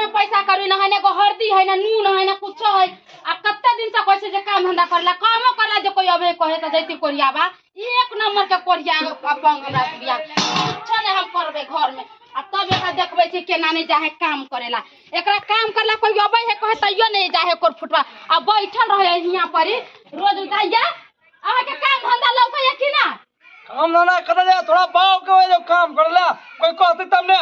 में पैसा करी ना है ना हल्दी है ना नून है ना कुछ है आ कत्ते दिन से कैसे जे काम धंधा करला कामो करला जे कोई अबे कहे त जैती कोरियाबा एक नंबर के कोरिया अपन हमरा दिया कुछ नहीं हम करबे घर में आ तब एकरा देखबै छी केना नहीं जाहे काम करेला एकरा काम करला कोई अबे है कहे तइयो नहीं जाहे कोर फुटवा आ बैठल रहे हिया पर रोज उठाइया आहा के काम धंधा लौके है कि ना काम ना कर ले थोड़ा बाव के जो काम करला कोई कहते तमने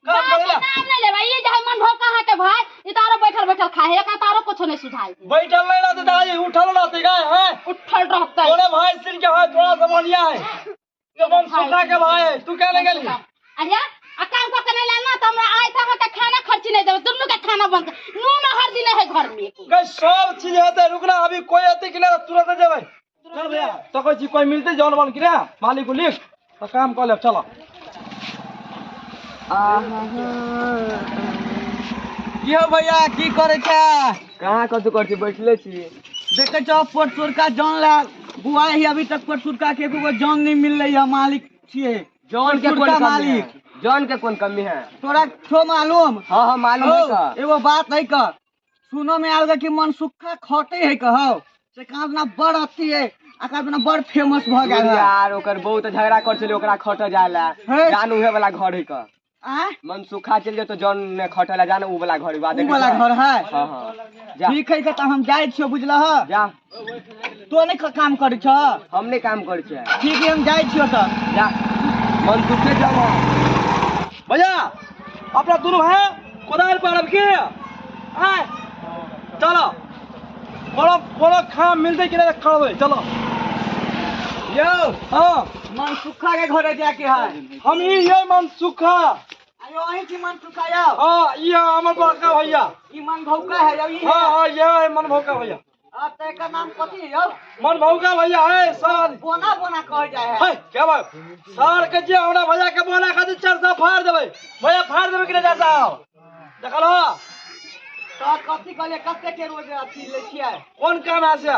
काम करला नाम नहीं लेबा ये जे मन भोका है के भाई ई तारो बैठल बैठल खाए का तारो कुछ नहीं सुझाई बैठल नहीं रहते दाई उठल रहते गाय है उठल रहते थोड़े भाई सिर के है थोड़ा सा बढ़िया है ये मन सुखा के भाई है तू कहने गेली अरे आ काम का करने लाना त हमरा आय था का खाना खर्ची नहीं देबे दुनु के खाना बंद नून हर दिन है घर में गाय सब चीज है रुकना अभी कोई आते कि ना तुरंत जेबै चल भैया तो कोई चीज कोई मिलते जौन बन कि ना मालिक को लिख तो काम कर ले चलो की हो भैया की करे छ कहां कथु करछि बैठले छी देखे छ परसुरका जौन ला बुआ ही अभी तक परसुरका के एगो जौन नहीं मिल रही है मालिक छिए जौन के कौन मालिक जौन के कौन कमी है तोरा छो मालूम हां मालूम है का एगो बात है का सुनो में आलगा कि मन सुखा खटे है कहो से कहां ना बड़ अथी है आका बिना बड़ फेमस भ गेल है यार ओकर बहुत झगड़ा कर चले ओकरा खट जाला जान उहे वाला घर है का आ मन सुखा चल जे तो जौन ने खटला जान उ वाला घर बा उ वाला घर है हां हां ठीक है त हम जाय छियो बुझला ह जा तो नहीं काम करे छ हम नहीं काम करे छ ठीक है हम जाय छियो त जा मन सुखे जाओ भैया अपना दोनों है कोदार पर अब के आए चलो बड़ा बड़ा काम मिलते कि नहीं कर चलो यो हां मन सुखा के घरे जाके है हम ये मन सुखा आयो अही की मन सुखा यो हां ये हमर बड़का भैया ई मन भौका है यो ई हां हां ये है मन भौका भैया आ ते का नाम कथी है यो मन भौका भैया है सर बोना बोना कह जाय है है क्या बात सर के जे हमरा भैया के बोला खातिर चरसा फाड़ देबै भैया फाड़ देबै कि नहीं चरसा देखल हो तो कथी कहले कते के रोज अथी ले छियै कौन काम है से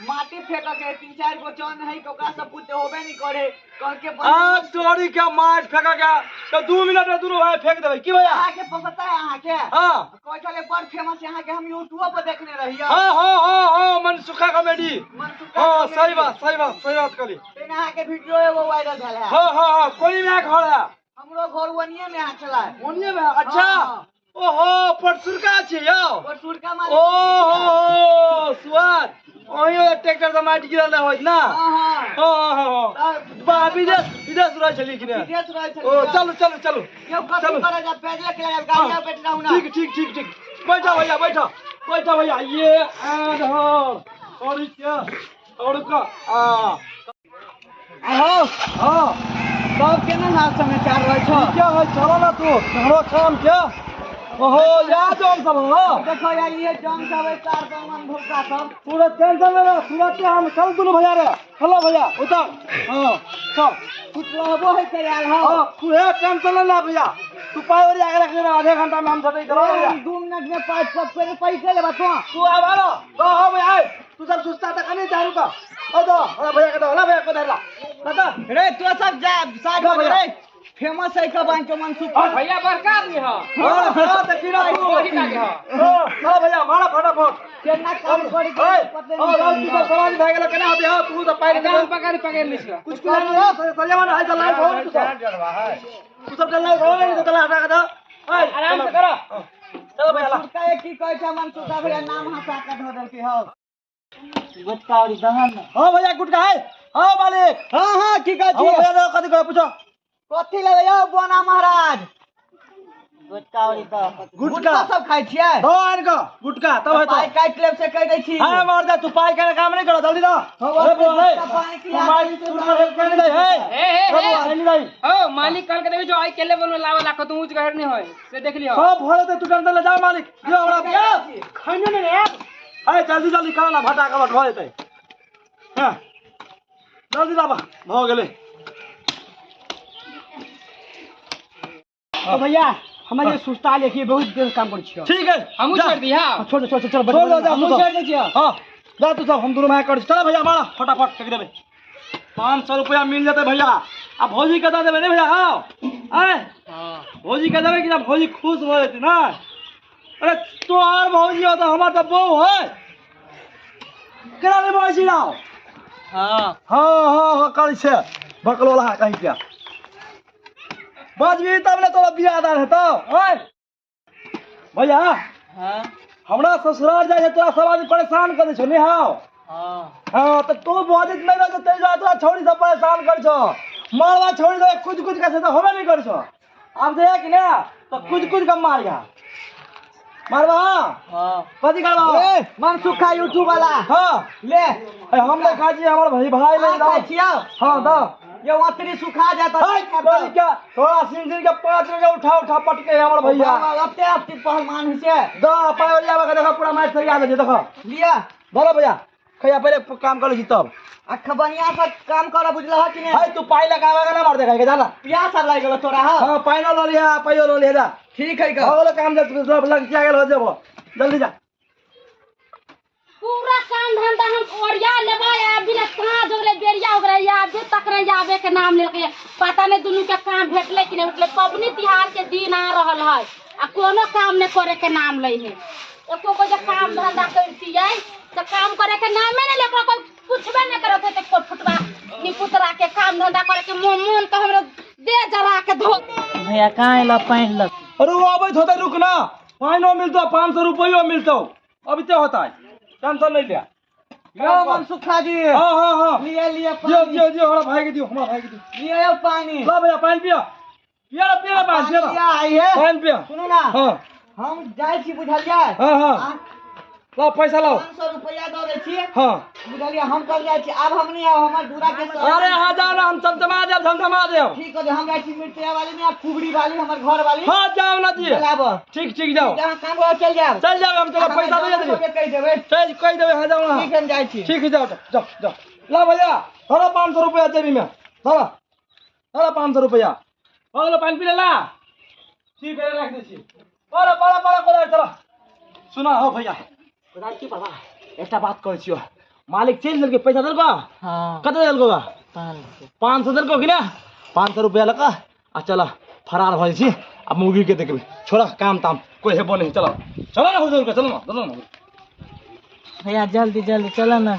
माटी फेंक के 3-4 गो चन है ओकरा सब पुते होबे नहीं करे कह के आ तोरी के मार फेंका के तो 2 मिनट में दोनों भाई फेंक देबै की भैया आके पता है आहा के हां कहले बड़ फेमस यहां के हम YouTube पर देखने रहिए हां हां हां हां मन सुखा कॉमेडी मन सुखा हां सही बात करी तेना आहा के वीडियो एगो वायरल भेल है हां हां हां कोई में घर है हमरो घर वनिए में आ चला ओनिए में अच्छा ओहो परसुरका छी यो परसुरका मालिक ओहो स्वाद ओहियो ट्रैक्टर से माटी गिरल होइत ना हां हां हां बा विदेश रह चली कि नहीं विदेश रह चली ओ चलो यो कथी करे जा पैदल के लगा गाड़ी बैठ रहू ना ठीक बैठो भैया ये आधर और क्या और का आहो हां सब केना हाल समाचार रहै छ क्या है चलो ना तू हमरो काम क्या ओहो याद हम सब हो देखो यार ये जंग सब है 4 मन भूखा सब पूरा टेंशन ले तुरंत हम चल दुनु भैया रे हेलो भैया उतर हां चल कुछ रहबो है के यार हां तू है टेंशन ना भैया तू पावर आगे रख लेना आधे घंटा में हम चले करो भैया 2 मिनट में 5 पक पैसे ले बतो तू अब आ तो हो भैया तू सब सुस्ता तक नहीं दारू का ओ दो भैया का दो ला भैया को धर ला रे तू सब जा साइड में रे फेमस है का बांचो मन सुखा भैया बड़का आदमी है हां तो किरा तू वही लागे है हां भैया मारा फटाफट केना काम करी के पते ओ तू तो सवाल भाग गेल केना होते हो तू तो पैर काम पकड़ लिस कुछ सलियामान है चल लाइन हो तू सब चल हो नहीं तो चला हटा का आराम से करो चलो भैया सुखा की कहै छ मन सुखा भैया नाम हटा के धर के हो गुटकावरी दहन हां भैया गुटका है हां मालिक हां की कहै छी भैया कथि करे पूछो कथी लेबे यौ बोना महाराज गुटकावरी तो गुटका सब खाइ छियै हां इनका गुटका तब है तो पाई काट लेब से कह दै छी हां मार जा तू पाई करे काम नहीं करो जल्दी दा अरे बोल है तुम्हारी तुरंत हेल्प कर दे है नहीं ओ मालिक कल के देबे जो आई केले बोल लावा लाखो तू ऊंच घर नहीं होय से देख लियो सब भरे तो तू टेंशन ले जा मालिक जो हमरा क्या खाने में रे अरे जल्दी खाना भटा का भट हो जेतै हां जल्दी दा भ गेलै तो भैया हमारे सुस्ता लेके बहुत देर काम कर छियो ठीक है हमू छोड़ दी हां छोड़ चल हमू छोड़ दे छियो हां जा तू सब हम दोनों भाई कर चल भैया मारा फटाफट फेंक देबे 500 रुपया मिल जाते भैया अब भौजी के दे देबे नहीं भैया हां आए हां भौजी के देबे कि ना भौजी खुश हो जेती ना अरे तोहार भौजी हो तो हमार तो बहू है केना रे भौजी लाओ हाँ हाँ कल से बकलोला है कहीं क्या बजबी तब ने तोरा बियाह दान हेतौ ओए भैया हाँ हमरा ससुराल जाए तोरा सब आदमी परेशान कर छो नहीं हां हाँ हाँ तो तू बजित नहीं रह ते जा तोरा छौड़ी सब परेशान कर छो मारवा छौड़ी दे कुछ कुछ कैसे तो होबे नहीं कर छो अब देख ना तो कुछ कुछ कम मार गया मारवा हाँ कथी करबा ए मन सुखा यूट्यूब वाला हां ले हम ले खा छी हमर भाई ले आ खाई छियो हां दा ये वतरी सुखा जाता हाय बोल क्या थोड़ा सिंसिन के 5 बजे उठा पटके हमर भैया अपने अपनी पहलवान से दा पायो जाबा के देखो पूरा मैच सरिया दे देखो लिया बोलो भैया खैया पहले काम कर ली तब अख बढ़िया से काम कर बुझल कि नहीं हाय तू पाई लगावे के ना मार देखाई के जाना प्यास सब लाग गेल तोरा हां हां पाइनो लो लिया पाइयो लो लिया ठीक है का हो गेलो काम जब लग जा गेल हो जेबो जल्दी जा पूरा काम धंधा हम ओरिया लेबा या बिना कहां जोगले बेरिया ओगरा या जे तक न जाबे के नाम लेके पता नहीं दुनु के काम भेटले कि नहीं भेटले पबनी तिहार के दिन आ रहल है आ कोनो काम ने करे के नाम लई है एको को जे काम धंधा करती है तो काम करे के नाम में नहीं लेकर कोई पूछबे नहीं करत है तो फुटवा निपुतरा के काम धंधा करे के मोन तो हमरा दे जला के धो भैया कहां ला पहन लग अरे वो अबे होता रुक ना पाइनो मिलतो 500 रुपयो मिलतो अभी ते होता है टेंशन नहीं लिया यो मन सुखा जी हां लिए दियो हमरा भाई के दियो लिए पानी ला भैया पानी पियो पिया पानी पिया आई है पानी पिया सुनो ना हां हम जाय छी बुझलिए हां ला पैसा लाओ 500 रुपया दे दे छी हां बुझलिए हम कर जाय छी अब हम नहीं आओ हमर दूरा के अरे आ जाओ ना हम चमचमा देव ठीक है हम जाय छी मिर्चिया वाली में कुबड़ी वाली हमर घर वाली हां जाओ ना जी चलाबो ठीक जाओ जहां काम हो चल जाओ हम चलो पैसा दे दे कह देबे चल कह देबे आ जाओ ना ठीक हम जाय छी ठीक है जाओ ला भैया थोड़ा 500 रुपया जेबी में थोड़ा 500 रुपया अगलो पानी पी ला ठीक है रख दे छी पड़ा चलो सुना हो भैया बता की बाबा एकटा बात कहै छियो मालिक चेंज देलके पैसा देलको हां कते देलको 500 देलको कि ना 500 रुपया लका आ चला फरार भइ छी अब मुगी के देखबे छोड़ा काम ताम कोई हेबो नहीं चलो ना हुजूर के चलो ना भैया जल्दी चलो ना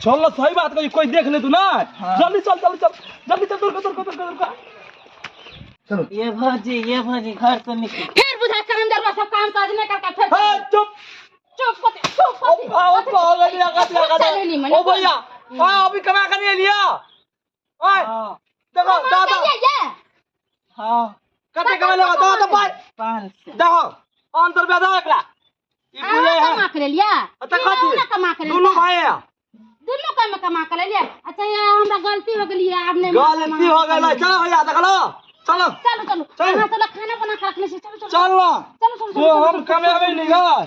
चल सही बात कही कोई देख ले तू ना जल्दी चल दौड़ चलो ये भौजी घर से निकल फिर बुझा कर अंदर बस सब काम काज नहीं करके फिर हां चुप ओ भैया अभी कमा कर नहीं लिया ओए देखो दादा हां कते कमा लगा दादा पाई 500 देखो अंतर पे दादा एकला ई बुझे है कमा कर लिया अच्छा कथी कमा कर दोनों भाई है दोनों काम कमा कर लिया अच्छा ये हमरा गलती हो गई है आपने गलती हो गई चलो भैया देख लो चलो चलो खाना बना के रखने से चलो चल ना चलो हम कमे नहीं गए